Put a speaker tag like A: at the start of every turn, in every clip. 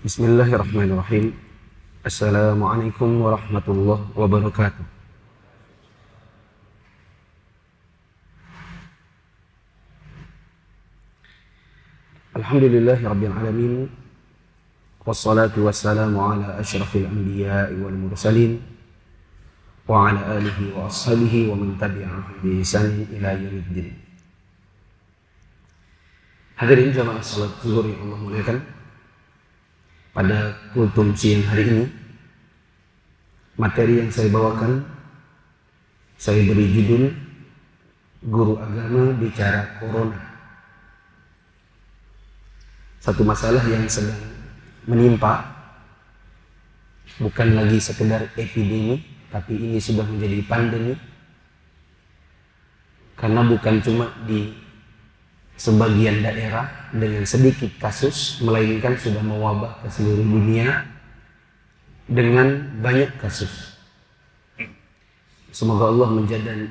A: Bismillahirrahmanirrahim. Assalamualaikum warahmatullahi wabarakatuh. Alhamdulillahirabbil alamin. Wassalatu wassalamu ala asyrafil anbiya'i wal mursalin wa ala alihi wa ashabihi wa man tabi'ahum bi ihsan ila yaumiddin. Hadirin jamaah salat zuhur yang Allah muliakan, pada kultum siang hari ini, materi yang saya bawakan, saya beri judul Guru Agama Bicara Corona. Satu masalah yang sedang menimpa, bukan lagi sekedar epidemi, tapi ini sudah menjadi pandemi. Karena bukan cuma di sebagian daerah dengan sedikit kasus, melainkan sudah mewabah ke seluruh dunia dengan banyak kasus. Semoga Allah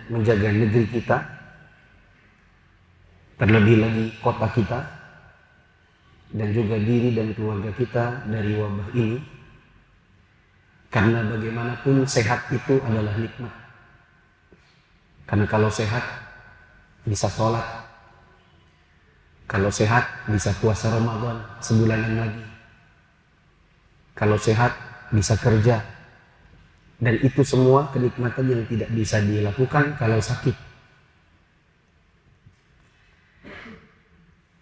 A: menjaga negeri kita, terlebih lagi kota kita, dan juga diri dan keluarga kita dari wabah ini. Karena bagaimanapun sehat itu adalah nikmat. Karena kalau sehat bisa sholat, kalau sehat bisa puasa Ramadan sebulanan lagi, kalau sehat bisa kerja, dan itu semua kenikmatan yang tidak bisa dilakukan kalau sakit.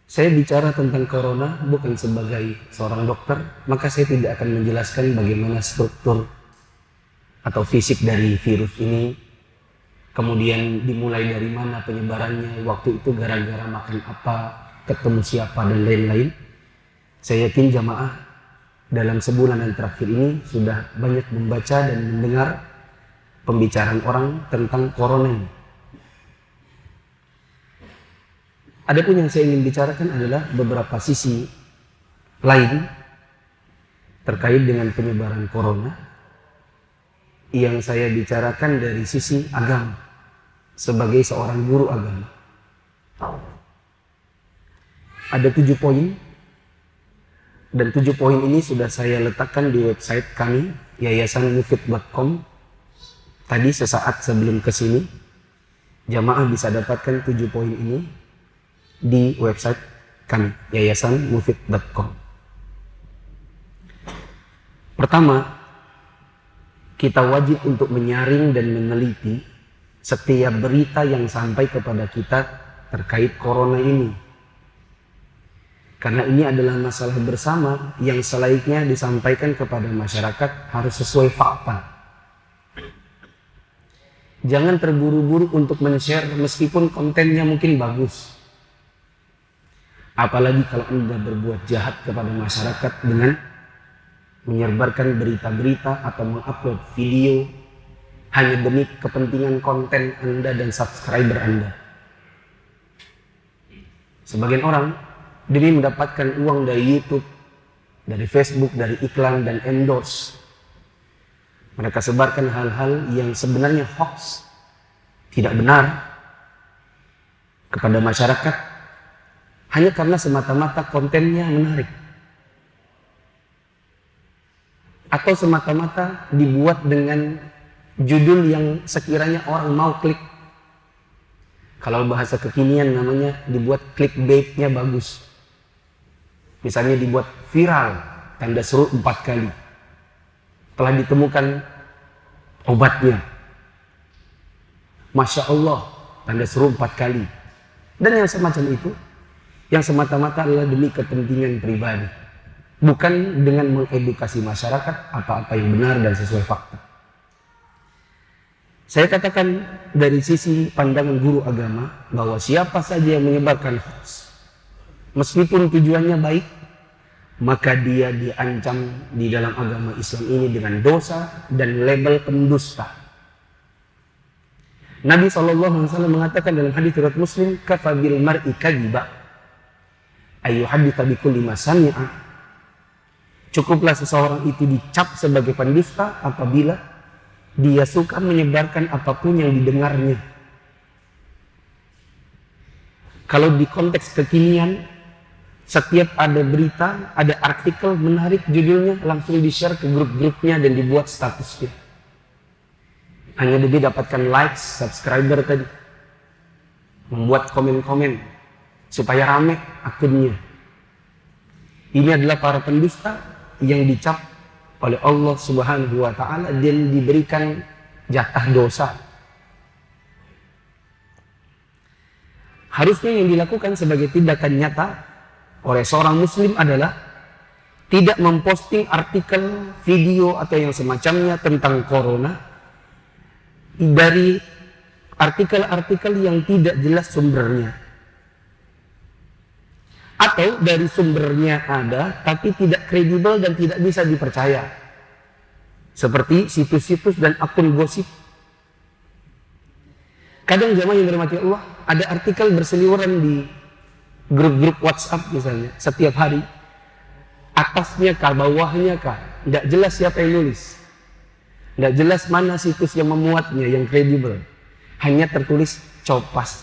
A: Saya bicara tentang corona bukan sebagai seorang dokter, maka saya tidak akan menjelaskan bagaimana struktur atau fisik dari virus ini, kemudian dimulai dari mana penyebarannya, waktu itu gara-gara makan apa, ketemu siapa, dan lain-lain. Saya yakin jamaah dalam sebulan yang terakhir ini sudah banyak membaca dan mendengar pembicaraan orang tentang corona ini. Adapun yang saya ingin bicarakan adalah beberapa sisi lain terkait dengan penyebaran corona yang saya bicarakan dari sisi agama sebagai seorang guru agama. Ada 7 poin, dan 7 poin ini sudah saya letakkan di website kami, yayasanmufid.com. Tadi sesaat sebelum kesini, jamaah bisa dapatkan 7 poin ini di website kami, yayasanmufid.com. Pertama, kita wajib untuk menyaring dan meneliti setiap berita yang sampai kepada kita terkait corona ini. Karena ini adalah masalah bersama yang selayaknya disampaikan kepada masyarakat harus sesuai fakta. Jangan terburu-buru untuk men-share meskipun kontennya mungkin bagus. Apalagi kalau Anda berbuat jahat kepada masyarakat dengan menyebarkan berita-berita atau mengupload video hanya demi kepentingan konten Anda dan subscriber Anda. Sebagian orang demi mendapatkan uang dari YouTube, dari Facebook, dari iklan dan endorse, mereka sebarkan hal-hal yang sebenarnya hoax, tidak benar kepada masyarakat hanya karena semata-mata kontennya menarik, atau semata-mata dibuat dengan judul yang sekiranya orang mau klik. Kalau bahasa kekinian namanya dibuat clickbait-nya bagus. Misalnya dibuat viral, tanda seru 4 kali. Telah ditemukan obatnya. Masya Allah, tanda seru 4 kali. Dan yang semacam itu, yang semata-mata adalah demi kepentingan pribadi. Bukan dengan mengedukasi masyarakat apa-apa yang benar dan sesuai fakta. Saya katakan dari sisi pandangan guru agama, bahwa siapa saja yang menyebarkan hoax, meskipun tujuannya baik, maka dia diancam di dalam agama Islam ini dengan dosa dan label pendusta. Nabi SAW mengatakan dalam hadits riwayat Muslim, kafa bil mar'i kadhiba ayyuhadditsa bikulli ma sami'a. Cukuplah seseorang itu dicap sebagai pendusta apabila dia suka menyebarkan apapun yang didengarnya. Kalau di konteks kekinian, Setiap ada berita, ada artikel menarik judulnya, langsung di-share ke grup-grupnya dan dibuat statusnya. Hanya demi dapatkan likes, subscriber tadi. Membuat komen-komen supaya rame akunnya. Ini adalah para pendusta yang dicap oleh Allah Subhanahu wa taala dan diberikan jatah dosa. Harusnya yang dilakukan sebagai tindakan nyata oleh seorang muslim adalah tidak memposting artikel, video atau yang semacamnya tentang corona dari artikel-artikel yang tidak jelas sumbernya, atau dari sumbernya ada tapi tidak kredibel dan tidak bisa dipercaya, seperti situs-situs dan akun gosip. Kadang jamaah yang dirahmati Allah, ada artikel berseliweran di grup-grup WhatsApp misalnya setiap hari, atasnya kah, bawahnya kah, tidak jelas siapa yang nulis, tidak jelas mana situs yang memuatnya yang kredibel, hanya tertulis copas.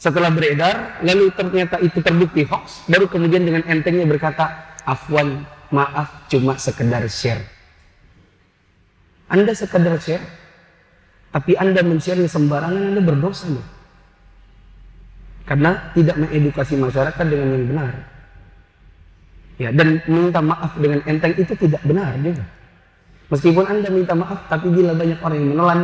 A: Setelah beredar, lalu ternyata itu terbukti hoax, baru kemudian dengan entengnya berkata, afwan, maaf, cuma sekedar share. Anda sekedar share, tapi Anda men-share sembarangan, Anda berdosa loh. Karena tidak mengedukasi masyarakat dengan yang benar. Ya, dan minta maaf dengan enteng itu tidak benar juga. Meskipun Anda minta maaf, tapi bila banyak orang yang menelan,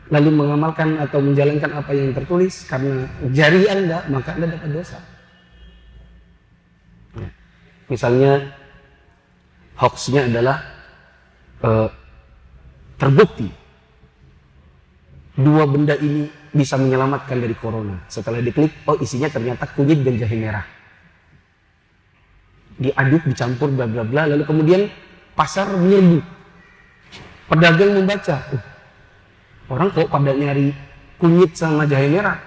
A: lalu mengamalkan atau menjalankan apa yang tertulis karena jari Anda, maka Anda dapat dosa. Ya. Misalnya, hoaxnya adalah terbukti dua benda ini bisa menyelamatkan dari corona. Setelah diklik, oh isinya ternyata kunyit dan jahe merah. Diaduk, dicampur, bla bla bla. Lalu kemudian pasar menyerbu. Pedagang membaca, orang kok pada nyari kunyit sama jahe merah.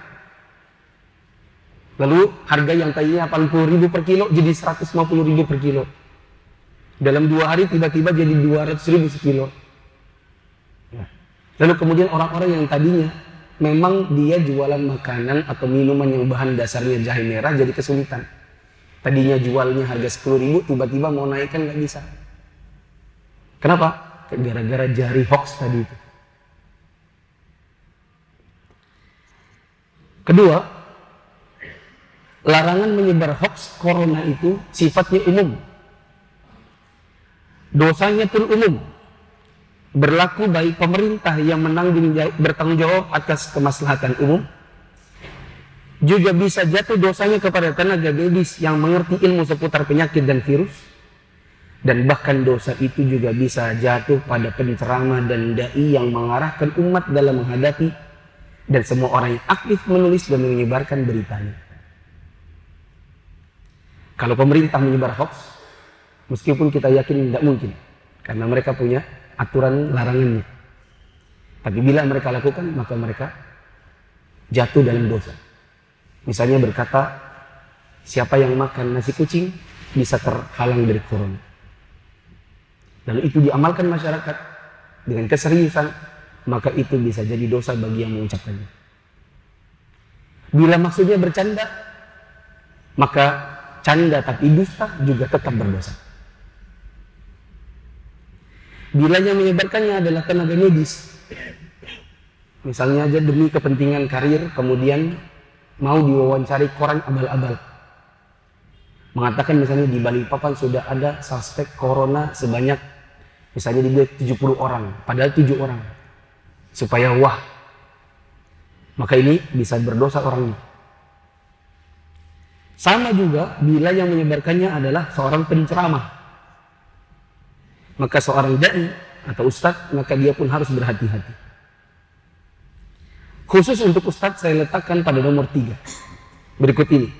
A: Lalu harga yang tadinya 80.000 per kilo jadi 150.000 per kilo. Dalam 2 hari tiba-tiba jadi 200.000 sekilo. Lalu kemudian orang-orang yang tadinya memang dia jualan makanan atau minuman yang bahan dasarnya jahe merah jadi kesulitan. Tadinya jualnya harga 10.000, tiba-tiba mau naikkan nggak bisa. Kenapa? Gara-gara jari hoax tadi itu. Kedua, larangan menyebar hoax corona itu sifatnya umum. Dosanya pun umum. Berlaku baik pemerintah yang bertanggung jawab atas kemaslahatan umum, juga bisa jatuh dosanya kepada tenaga medis yang mengerti ilmu seputar penyakit dan virus, dan bahkan dosa itu juga bisa jatuh pada penceramah dan dai yang mengarahkan umat dalam menghadapi dan semua orang yang aktif menulis dan menyebarkan beritanya. Kalau pemerintah menyebar hoax, meskipun kita yakin tidak mungkin, karena mereka punya aturan larangannya. Tapi bila mereka lakukan, maka mereka jatuh dalam dosa. Misalnya berkata, siapa yang makan nasi kucing bisa terhalang dari corona. Lalu itu diamalkan masyarakat dengan keseriusan, maka itu bisa jadi dosa bagi yang mengucapkannya. Bila maksudnya bercanda, maka canda tapi dusta juga tetap berdosa. Bila yang menyebarkannya adalah tenaga medis, misalnya aja demi kepentingan karir, kemudian mau diwawancari koran abal-abal, mengatakan misalnya di Balikpapan sudah ada suspek corona sebanyak misalnya dibilang 70 orang, padahal 7 orang, supaya wah, maka ini bisa berdosa orangnya. Sama juga bila yang menyebarkannya adalah seorang penceramah, maka seorang dai atau ustadz, maka dia pun harus berhati-hati. Khusus untuk ustadz saya letakkan pada nomor 3 berikut ini.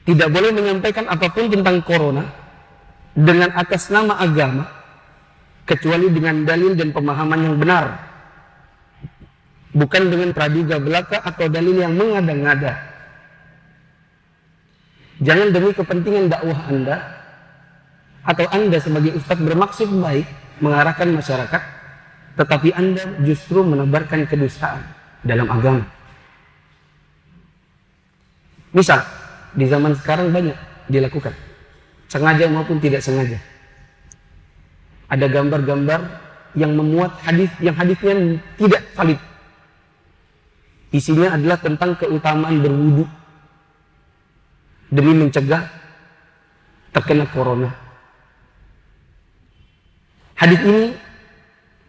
A: Tidak boleh menyampaikan apapun tentang corona dengan atas nama agama, kecuali dengan dalil dan pemahaman yang benar, bukan dengan praduga belaka atau dalil yang mengada-ngada. Jangan demi kepentingan dakwah Anda atau Anda sebagai ustadz bermaksud baik mengarahkan masyarakat, tetapi Anda justru menebarkan kedustaan dalam agama. Misal, di zaman sekarang banyak dilakukan, sengaja maupun tidak sengaja. Ada gambar-gambar yang memuat hadis yang hadisnya tidak valid. Isinya adalah tentang keutamaan berwudu demi mencegah terkena corona. Hadis ini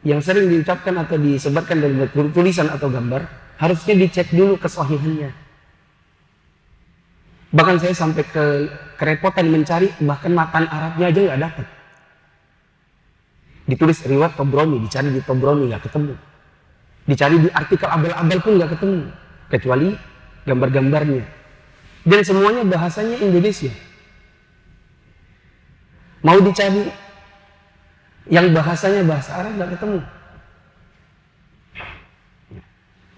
A: yang sering diucapkan atau disebarkan dalam tulisan atau gambar, harusnya dicek dulu kesahihannya. Bahkan saya sampai kerepotan mencari, bahkan matan Arabnya aja nggak dapat. Ditulis riwayat Tobroni, dicari di Tobroni nggak ketemu. Dicari di artikel abal-abal pun nggak ketemu, kecuali gambar-gambarnya. Dan semuanya bahasanya Indonesia. Mau dicari yang bahasanya bahasa Arab nggak ketemu.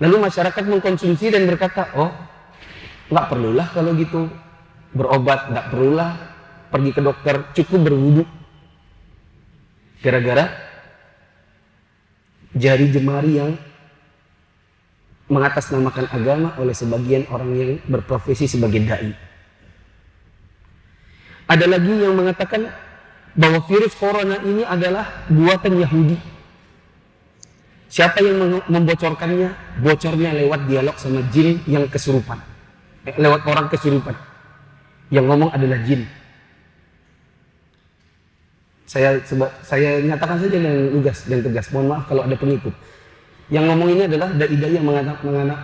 A: Lalu masyarakat mengkonsumsi dan berkata, oh nggak perlulah kalau gitu berobat, nggak perlulah pergi ke dokter, cukup berwudu. Gara-gara jari jemari yang mengatasnamakan agama oleh sebagian orang yang berprofesi sebagai dai. Ada lagi yang mengatakan bahwa virus corona ini adalah buatan Yahudi. Siapa yang membocorkannya? Bocornya lewat dialog sama jin yang kesurupan. Lewat orang kesurupan. Yang ngomong adalah jin. Saya nyatakan saja dengan lugas dan tegas. Mohon maaf kalau ada pengikut. Yang ngomong ini adalah dai-dai yang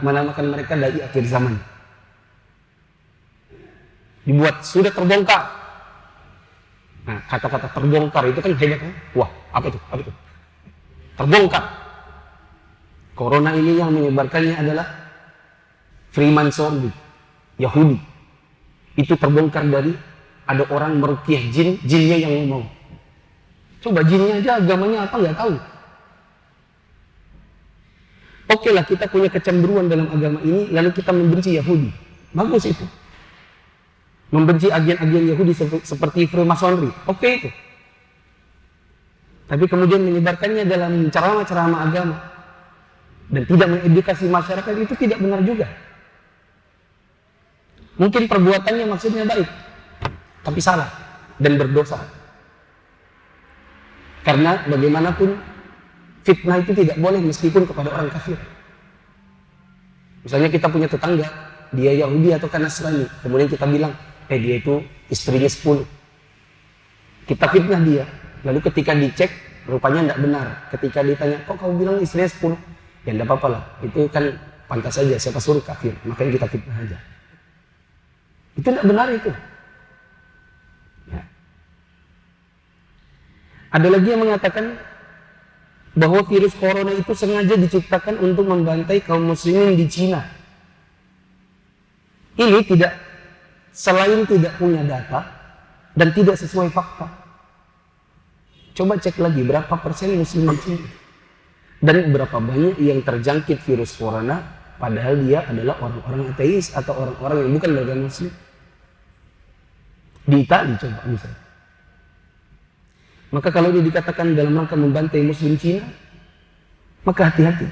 A: menamakan mereka dai akhir zaman. Dibuat sudah terbongkar. Nah, kata-kata terbongkar itu kan hebat kan? Wah, apa itu? Apa itu? Terbongkar. Corona ini yang menyebarkannya adalah Freemason, Yahudi. Itu terbongkar dari ada orang meruqyah jin, jinnya yang ngomong. Coba jinnya aja agamanya apa nggak tahu. Oke lah, kita punya kecemburuan dalam agama ini, lalu kita membenci Yahudi. Bagus itu. Membenci agen-agen Yahudi seperti Freemasonry. Oke itu. Tapi kemudian menyebarkannya dalam ceramah-ceramah agama dan tidak mengedukasi masyarakat, itu tidak benar juga. Mungkin perbuatannya maksudnya baik, tapi salah dan berdosa. Karena bagaimanapun fitnah itu tidak boleh meskipun kepada orang kafir. Misalnya kita punya tetangga, dia Yahudi atau Nasrani, kemudian kita bilang, dia itu istrinya 10. Kita fitnah dia. Lalu ketika dicek, rupanya tidak benar. Ketika ditanya, kok kamu bilang istrinya 10? Ya tidak apa-apa lah. Itu kan pantas saja, siapa suruh kafir. Makanya kita fitnah aja. Itu tidak benar itu. Ya. Ada lagi yang mengatakan bahwa virus corona itu sengaja diciptakan untuk membantai kaum muslimin di Cina. Ini selain tidak punya data dan tidak sesuai fakta. Coba cek lagi berapa persen muslim di Cina dan berapa banyak yang terjangkit virus corona padahal dia adalah orang-orang ateis atau orang-orang yang bukan beragama muslim. Di Italia coba misalnya. Maka kalau dia dikatakan dalam rangka membantai muslim Cina, maka hati-hati.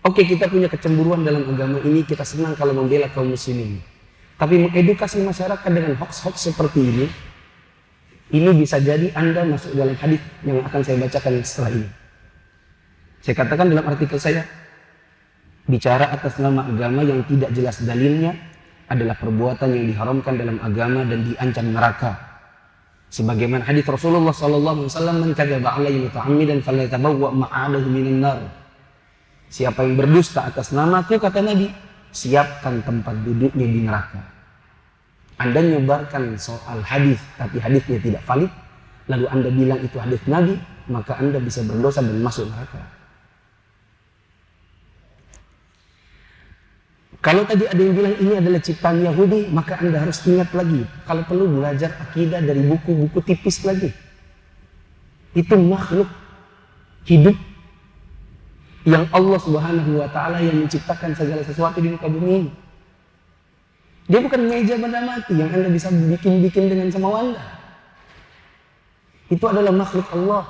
A: Oke, kita punya kecemburuan dalam agama ini, kita senang kalau membela kaum muslimin. Tapi mengedukasi masyarakat dengan hoax-hoax seperti ini bisa jadi Anda masuk dalam hadis yang akan saya bacakan setelah ini. Saya katakan dalam artikel saya, bicara atas nama agama yang tidak jelas dalilnya adalah perbuatan yang diharamkan dalam agama dan diancam neraka. Sebagaimana hadis Rasulullah sallallahu alaihi wasallam, "Man kadzaba 'alayya muta'ammidan falyatabawwa maq'adahu minan nar." Siapa yang berdusta atas namaku, kata Nabi, siapkan tempat duduknya di neraka. Anda nyebarkan soal hadis, tapi hadisnya tidak valid, lalu Anda bilang itu hadis Nabi, maka Anda bisa berdosa dan masuk neraka. Kalau tadi ada yang bilang ini adalah ciptaan Yahudi, maka Anda harus ingat lagi, kalau perlu belajar akidah dari buku-buku tipis lagi. Itu makhluk hidup yang Allah Subhanahu wa Ta'ala yang menciptakan segala sesuatu di muka bumi ini. Dia bukan meja benda mati yang Anda bisa bikin-bikin dengan semau Anda. Itu adalah makhluk Allah.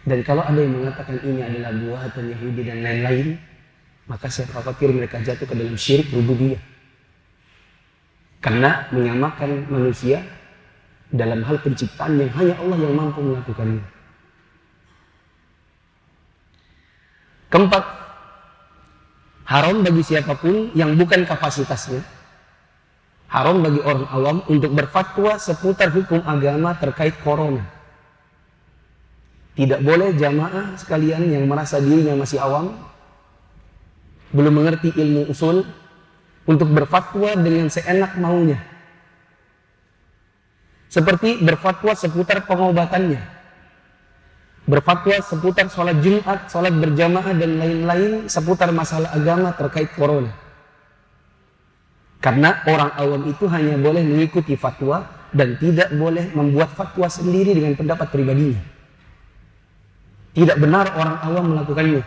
A: Dan kalau ada yang mengatakan ini adalah buatan Yahudi dan lain-lain, maka saya khawatir mereka jatuh ke dalam syirik rububiyah. Karena menyamakan manusia dalam hal penciptaan yang hanya Allah yang mampu melakukannya. Keempat, haram bagi siapapun yang bukan kapasitasnya, haram bagi orang awam untuk berfatwa seputar hukum agama terkait corona. Tidak boleh jamaah sekalian yang merasa dirinya masih awam, belum mengerti ilmu usul, untuk berfatwa dengan seenak maunya. Seperti berfatwa seputar pengobatannya, berfatwa seputar sholat Jumat, sholat berjamaah, dan lain-lain seputar masalah agama terkait corona. Karena orang awam itu hanya boleh mengikuti fatwa dan tidak boleh membuat fatwa sendiri dengan pendapat pribadinya. Tidak benar orang awam melakukannya.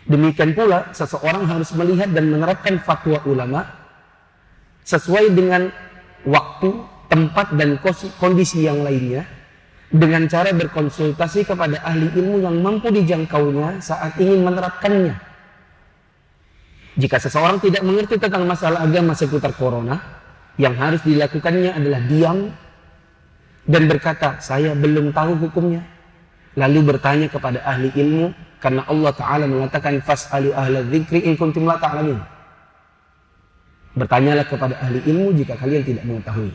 A: Demikian pula seseorang harus melihat dan menerapkan fatwa ulama sesuai dengan waktu, tempat, dan kondisi yang lainnya, dengan cara berkonsultasi kepada ahli ilmu yang mampu dijangkaunya saat ingin menerapkannya. Jika seseorang tidak mengerti tentang masalah agama seputar corona, yang harus dilakukannya adalah diam dan berkata, saya belum tahu hukumnya. Lalu bertanya kepada ahli ilmu, karena Allah Ta'ala mengatakan, fas'alu ahla dzikri in kuntum la ta'lamun. Bertanyalah kepada ahli ilmu jika kalian tidak mengetahui.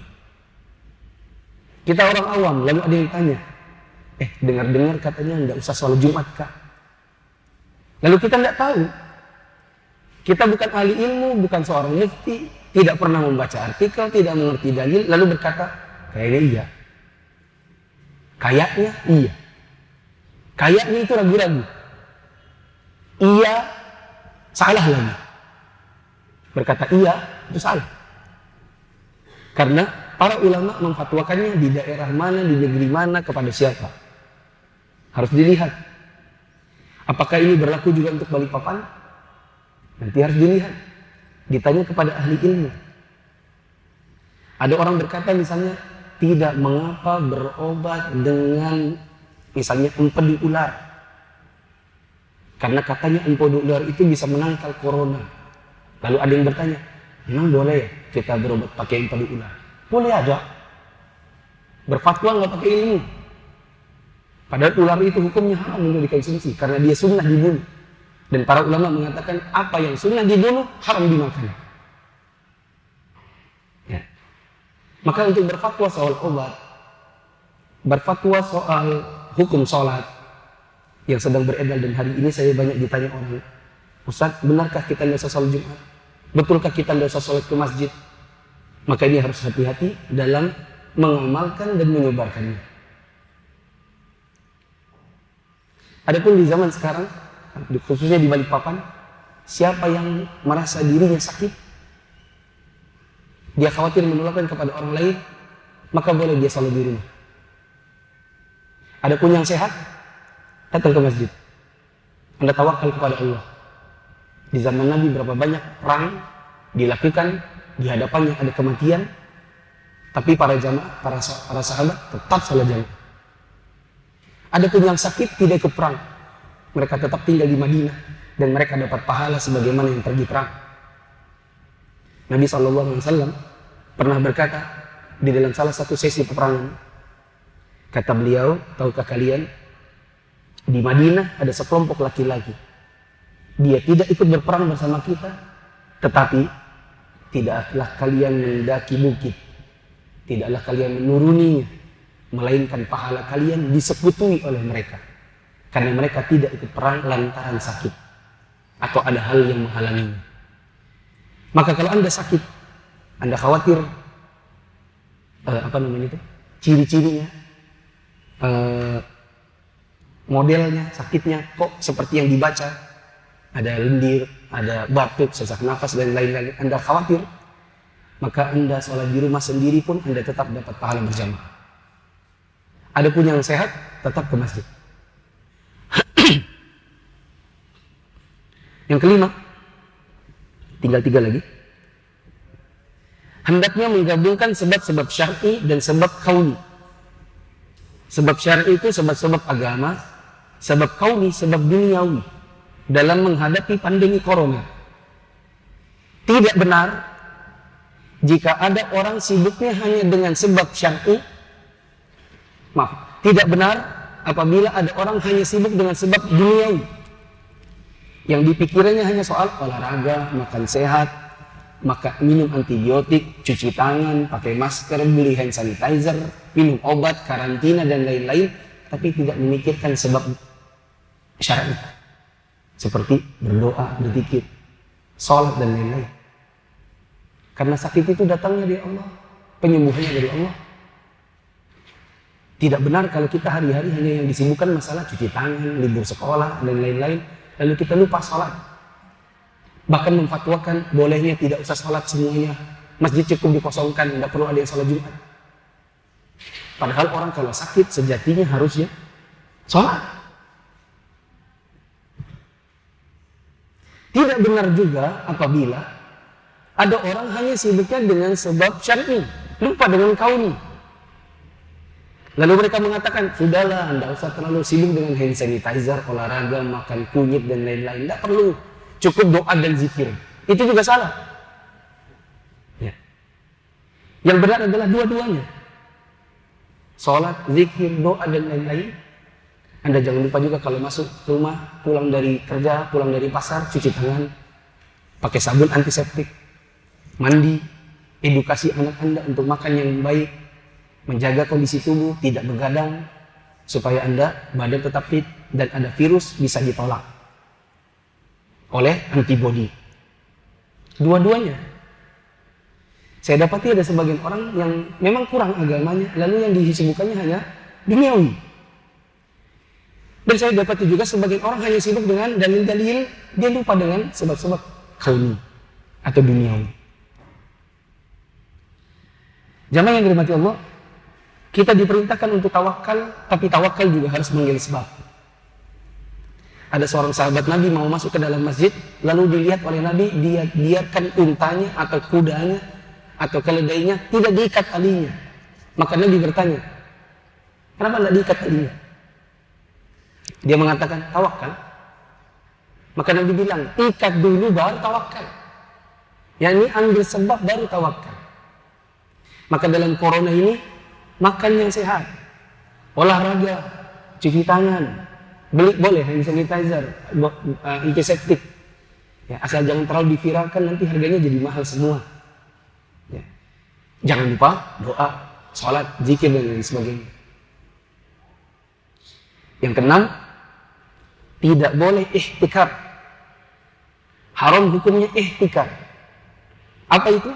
A: Kita orang awam, lalu ada yang tanya, dengar-dengar katanya tidak usah sholat Jumat kah? Lalu kita tidak tahu. Kita bukan ahli ilmu, bukan seorang mufti, tidak pernah membaca artikel, tidak mengerti dalil, lalu berkata, kayaknya iya. Kayaknya iya. Kayaknya itu ragu-ragu. Iya, salah lagi. Berkata iya, itu salah. Karena para ulama memfatwakannya di daerah mana, di negeri mana, kepada siapa. Harus dilihat. Apakah ini berlaku juga untuk Balikpapan? Nanti harus dilihat. Ditanya kepada ahli ilmu. Ada orang berkata misalnya, tidak mengapa berobat dengan misalnya empedu ular. Karena katanya empedu ular itu bisa menangkal corona. Lalu ada yang bertanya, memang boleh ya kita berobat pakai empedu ular? Boleh aja. Berfatwa nggak pakai ilmu. Padahal ular itu hukumnya haram untuk dikonsumsi karena dia sunnah dibunuh. Dan para ulama mengatakan apa yang sunnah dibunuh haram dimakan. Ya. Maka untuk berfatwa soal obat, berfatwa soal hukum sholat yang sedang beredar, dan hari ini saya banyak ditanya orang, Ustaz, benarkah kita tidak usah sholat Jumat? Betulkah kita tidak usah sholat ke masjid? Maka ini harus hati-hati dalam mengamalkan dan menyebarkannya. Adapun di zaman sekarang, khususnya di Balikpapan, siapa yang merasa dirinya sakit, dia khawatir menularkan kepada orang lain, maka boleh dia sholat di rumah. Adapun yang sehat, datang ke masjid. Anda tawakal kepada Allah. Di zaman Nabi berapa banyak perang dilakukan, di hadapannya ada kematian, tapi para jamaah, para sahabat tetap sholat jamaah. Adapun yang sakit tidak ikut perang, mereka tetap tinggal di Madinah dan mereka dapat pahala sebagaimana yang pergi perang. Nabi SAW pernah berkata di dalam salah satu sesi peperangan, kata beliau, tahukah kalian, di Madinah ada sekelompok laki-laki. Dia tidak ikut berperang bersama kita, tetapi tidaklah kalian mendaki bukit, tidaklah kalian menuruninya, melainkan pahala kalian disekutuhi oleh mereka. Karena mereka tidak ikut perang lantaran sakit atau ada hal yang menghalanginya. Maka kalau Anda sakit, Anda khawatir ciri-cirinya, modelnya, sakitnya kok seperti yang dibaca, ada lendir, ada batuk, sesak nafas, dan lain-lain, Anda khawatir, maka Anda sholat di rumah sendiri pun Anda tetap dapat pahala berjamaah. Adapun yang sehat, tetap ke masjid. Yang kelima, tinggal 3 lagi. Hendaknya menggabungkan sebab-sebab syar'i dan sebab kauni. Sebab syar'i itu sebab-sebab agama, sebab kauni sebab duniawi. dalam menghadapi pandemi corona. Tidak benar jika ada orang sibuknya hanya dengan sebab syar'i. Maaf, tidak benar apabila ada orang hanya sibuk dengan sebab duniawi, yang dipikirannya hanya soal olahraga, makan sehat, minum antibiotik, cuci tangan, pakai masker, beli hand sanitizer, minum obat, karantina, dan lain-lain, tapi tidak memikirkan sebab syar'i seperti berdoa, berzikir, sholat, dan lain-lain. Karena sakit itu datangnya dari Allah, penyembuhannya dari Allah. Tidak benar kalau kita hari-hari hanya yang disibukkan masalah cuci tangan, libur sekolah, dan lain-lain, lalu kita lupa sholat. Bahkan memfatwakan bolehnya tidak usah sholat semuanya, masjid cukup dikosongkan, tidak perlu ada yang sholat Jumat. Padahal orang kalau sakit sejatinya harusnya sholat. Tidak benar juga apabila ada orang hanya sibuknya dengan sebab syar'i, lupa dengan kauni. Lalu mereka mengatakan, sudahlah, tidak usah terlalu sibuk dengan hand sanitizer, olahraga, makan kunyit, dan lain-lain. Tidak perlu, cukup doa dan zikir. Itu juga salah. Ya. Yang benar adalah dua-duanya. Sholat, zikir, doa, dan lain-lain. Anda jangan lupa juga kalau masuk rumah, pulang dari kerja, pulang dari pasar, cuci tangan, pakai sabun antiseptik, mandi, edukasi anak Anda untuk makan yang baik, menjaga kondisi tubuh, tidak begadang, supaya Anda badan tetap fit dan ada virus bisa ditolak oleh antibodi. Dua-duanya. Saya dapati ada sebagian orang yang memang kurang agamanya, lalu yang disibukannya hanya duniawi. Dan saya dapati juga sebagian orang hanya sibuk dengan dalil-dalil, dia lupa dengan sebab-sebab kauni atau duniawi. Jamaah yang dirahmati Allah, kita diperintahkan untuk tawakal, tapi tawakal juga harus mengambil sebab. Ada seorang sahabat Nabi mau masuk ke dalam masjid, lalu dilihat oleh Nabi, dia biarkan untanya atau kudanya atau keledainya tidak diikat talinya. Maka Nabi bertanya, kenapa tidak diikat talinya? Dia mengatakan, tawakal. Maka Nabi bilang, ikat dulu baru tawakal. Yani ambil sebab baru tawakal. Maka dalam corona ini, makan yang sehat, olahraga, cuci tangan, beli boleh hand sanitizer, antiseptik. Ya, asal jangan terlalu diviralkan, nanti harganya jadi mahal semua. Ya. Jangan lupa doa, sholat, zikir, dan lain sebagainya. Yang keenam, tidak boleh ihtikar. Haram hukumnya ihtikar. Apa itu?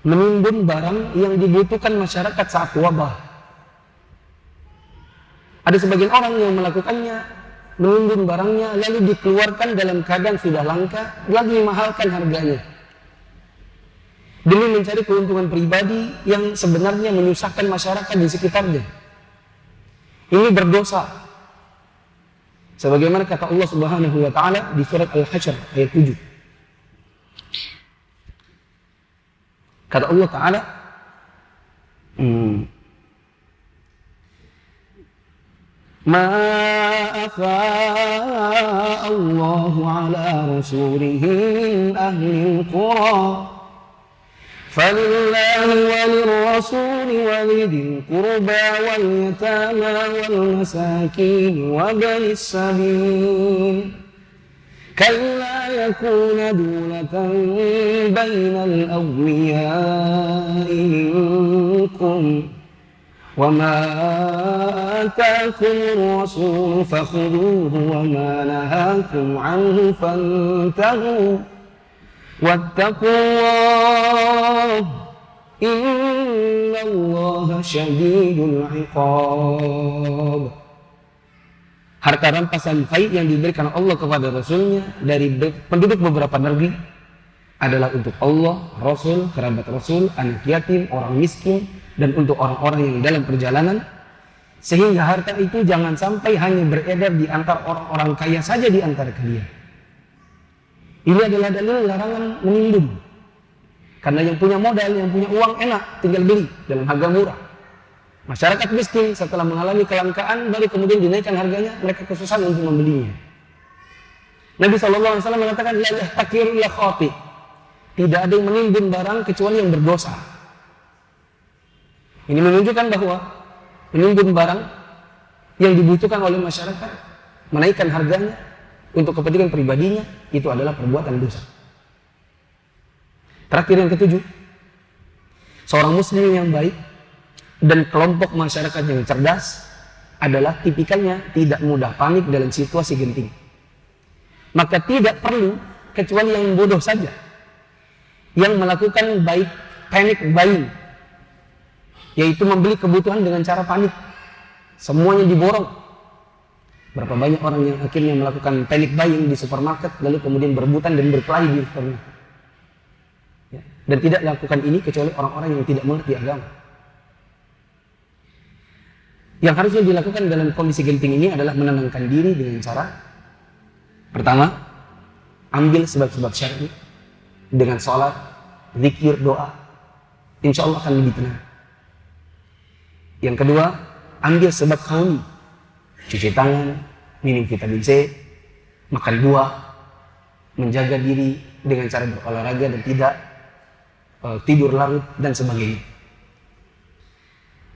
A: Menimbun barang yang dibutuhkan masyarakat saat wabah. Ada sebagian orang yang melakukannya, menimbun barangnya lalu dikeluarkan dalam keadaan sudah langka, lagi mahalkan harganya demi mencari keuntungan pribadi yang sebenarnya menyusahkan masyarakat di sekitarnya. Ini berdosa. Sebagaimana kata Allah Subhanahu wa taala di surat Al-Hasyr ayat 7. Kata Allah Ta'ala, Ma afa'a Allahu ala rasulihi min ahli al-qura فلله وللرسول ولذي القربى واليتامى والمساكين وابن السبيل كي لا يكون دولة بين الأغنياء منكم وما آتاكم الرسول فخذوه وما نهاكم عنه فانتهوا واتقوا الله إن الله شديد العقاب. Harta rampasan fai yang diberikan Allah kepada Rasulnya dari penduduk beberapa negeri adalah untuk Allah, Rasul, kerabat Rasul, anak yatim, orang miskin, dan untuk orang-orang yang dalam perjalanan. Sehingga harta itu jangan sampai hanya beredar di antara orang-orang kaya saja di antara kalian. Ini adalah dalil larangan menimbun. Karena yang punya modal, yang punya uang enak, tinggal beli dalam harga murah. Masyarakat miskin setelah mengalami kelangkaan baru kemudian dinaikkan harganya, mereka kesusahan untuk membelinya. Nabi SAW mengatakan, la yahtakir illa khati. Tidak ada yang menimbun barang kecuali yang berdosa. Ini menunjukkan bahwa menimbun barang yang dibutuhkan oleh masyarakat, menaikkan harganya untuk kepentingan pribadinya, itu adalah perbuatan dosa. Terakhir yang ketujuh, seorang muslim yang baik dan kelompok masyarakat yang cerdas adalah tipikalnya tidak mudah panik dalam situasi genting. Maka tidak perlu kecuali yang bodoh saja yang melakukan panic buying, yaitu membeli kebutuhan dengan cara panik. Semuanya diborong. Berapa banyak orang yang akhirnya melakukan panic buying di supermarket, lalu kemudian berebutan dan berkelahi di supermarket. Ya. Dan tidak lakukan ini kecuali orang-orang yang tidak mengerti agama. Yang harusnya dilakukan dalam kondisi genting ini adalah menenangkan diri dengan cara pertama, ambil sebab-sebab syar'i dengan sholat, zikir, doa. Insya Allah akan lebih tenang. Yang kedua, ambil sebab kauni, cuci tangan, minum vitamin C, makan buah, menjaga diri dengan cara berolahraga dan tidak tidur larut dan sebagainya.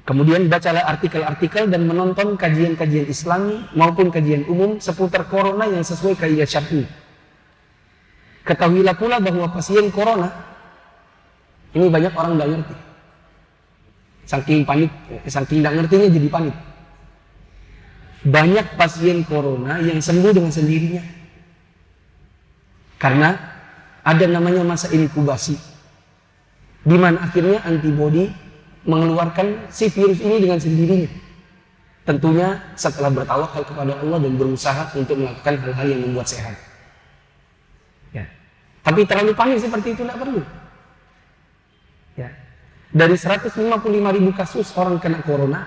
A: Kemudian bacalah artikel-artikel dan menonton kajian-kajian Islami maupun kajian umum seputar corona yang sesuai kaidah syar'i. Ketahuilah pula bahwa pasien corona ini banyak orang tidak ngerti. Saking panik, saking tidak ngertinya jadi panik. Banyak pasien corona yang sembuh dengan sendirinya. Karena ada namanya masa inkubasi, di mana akhirnya antibodi mengeluarkan si virus ini dengan sendirinya. Tentunya setelah bertawakal kepada Allah dan berusaha untuk melakukan hal-hal yang membuat sehat. Ya. Tapi terlalu panik seperti itu tidak perlu. Ya. Dari 155.000 kasus orang kena corona,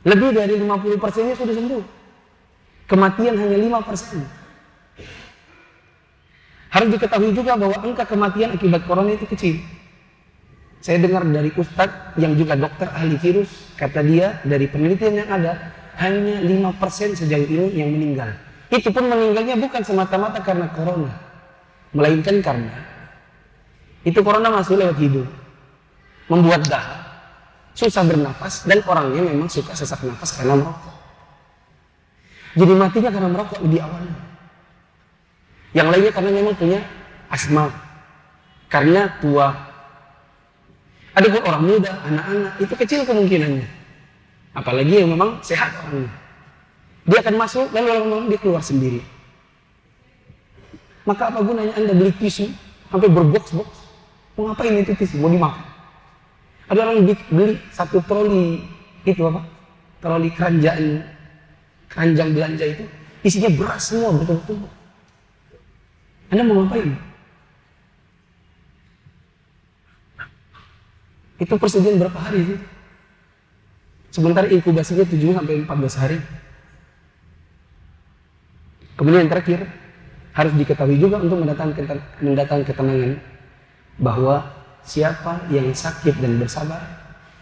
A: lebih dari 50%-nya sudah sembuh. Kematian hanya 5%. Harus diketahui juga bahwa angka kematian akibat corona itu kecil. Saya dengar dari ustadz yang juga dokter ahli virus, kata dia dari penelitian yang ada, hanya 5% sejauh ini yang meninggal. Itu pun meninggalnya bukan semata-mata karena corona, melainkan karena itu corona masuk lewat hidung, membuat dahak, susah bernafas, dan orangnya memang suka sesak nafas karena merokok. Jadi matinya karena merokok lebih awalnya. Yang lainnya karena memang punya asma, karena tua. Ada pun orang muda, anak-anak, itu kecil kemungkinannya. Apalagi yang memang sehat orangnya. Dia akan masuk, lalu lama-lama dia keluar sendiri. Maka apa gunanya Anda beli tisu, sampai berbox-box? Mau ngapain itu tisu? Mau dimakan? Ada orang beli satu troli, itu apa? Troli keranjang belanja itu, isinya beras semua, betul-betul. Anda mau ngapain? Itu persediaan berapa hari sih? Sementara inkubasinya 7-14 hari. Kemudian yang terakhir, harus diketahui juga untuk mendatangkan ketenangan bahwa siapa yang sakit dan bersabar,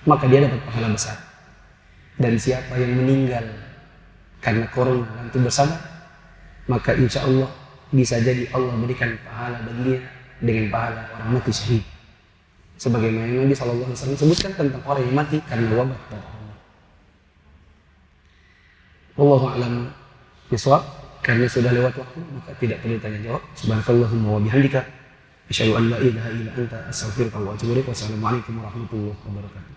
A: maka dia dapat pahala besar. Dan siapa yang meninggal karena corona dan bersabar, maka insya Allah bisa jadi Allah berikan pahala baginya dengan pahala orang mati syahid. Sebagaimana Nabi SAW sebutkan tentang orang yang mati karena wabah corona. Wallahu a'lam bishawab. Karena sudah lewat waktu, maka tidak perlu tanya jawab. Subhanakallahumma wa bihamdika, asyhadu an la ilaha illa anta, astaghfiruka wa atubu ilaik. Wassalamualaikum warahmatullahi wabarakatuh.